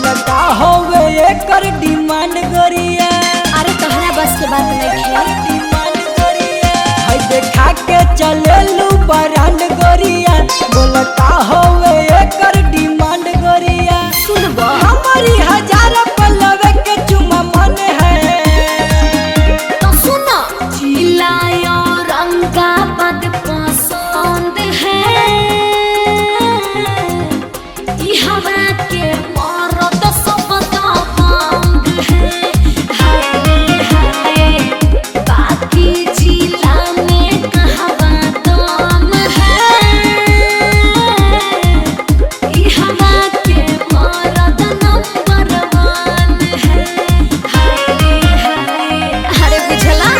बोलता होवे एकर डिमांड गोरिया। अरे तोहरा बस के बात नहीं है। डिमांड गोरिया है देखा के चलेलू ब्रांड गोरिया। बोलता होवे एकर डिमांड गोरिया। सुनबो हमारी 1000 पलवे के चुमा मन है। तो सुनो चिल्लायो रंगा बद पसंद है। ई हवा के मरद सब दबंग है। हाय हाय बाकी जिला में कहवा दम है। ई हवा के मरद नंबर 1 है। हाय हाय अरे बुझला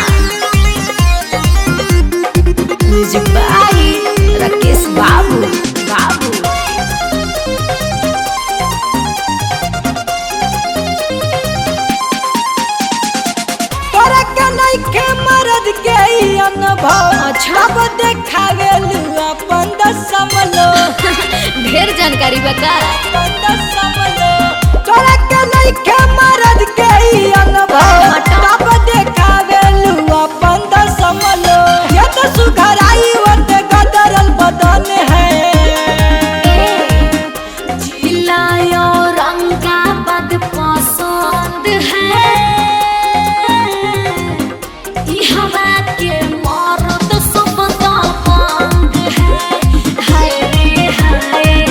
म्यूजिक बाई राकेश बाबू बाबू। तोरा के नइखे मरद के ई अनुभव। अच्छा। अब देखावेलू अपन दसमलो। ढेर जानकारी बता। तोरा के नइखे मरद के ई अनुभव। अब देखावेलू अपन दसमलो। ये तो सुघराई वट गदरल बदन है। चिल्लायो रंगा बद पसंद है। ई हवा के मरद सब दबंग है। हाय रे हाय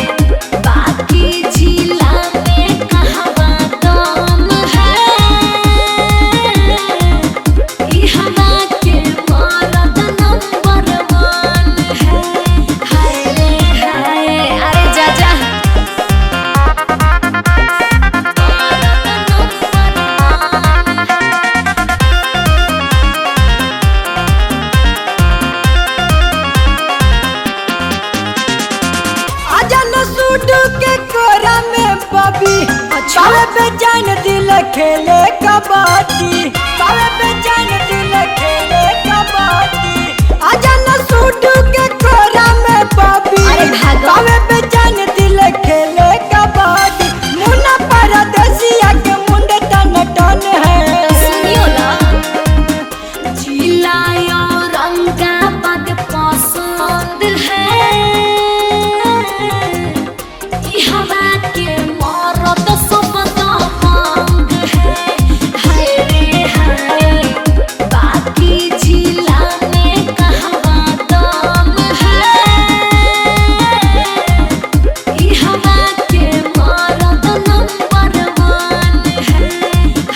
बाकी जिला में कहवा दम है। ई हवा के मरद नंबर 1 है। हाय रे हाय अरे जा जा आजन सूट के कोरा में बबी। अच्छा। बावे पे जान दिल खेले कबड्डी। बावे पे जान दिल खेले कबड्डी। आजन सूट के कोरा में बबी। अरे भागो। बावे पे जान दिल खेले कबड्डी। मुन्ना परदेसिया के मुंडे टन टन है। सुनियो ना चिल्लायो रंगा बद पसंद है। ई हवा के मरद सब दबंग है। हाय रे हाय बाकी जिला में कहवा दम है। ई हवा के मरद नंबर 1 है।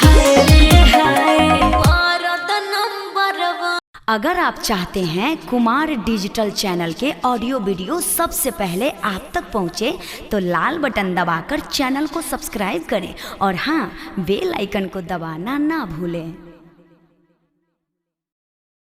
हाय रे हाय मरद नंबर 1। अगर आप चाहते हैं कुमार डिजिटल चैनल के ऑडियो वीडियो सबसे पहले आप तक पहुंचे तो लाल बटन दबाकर चैनल को सब्सक्राइब करें और हाँ बेल आइकन को दबाना ना भूलें।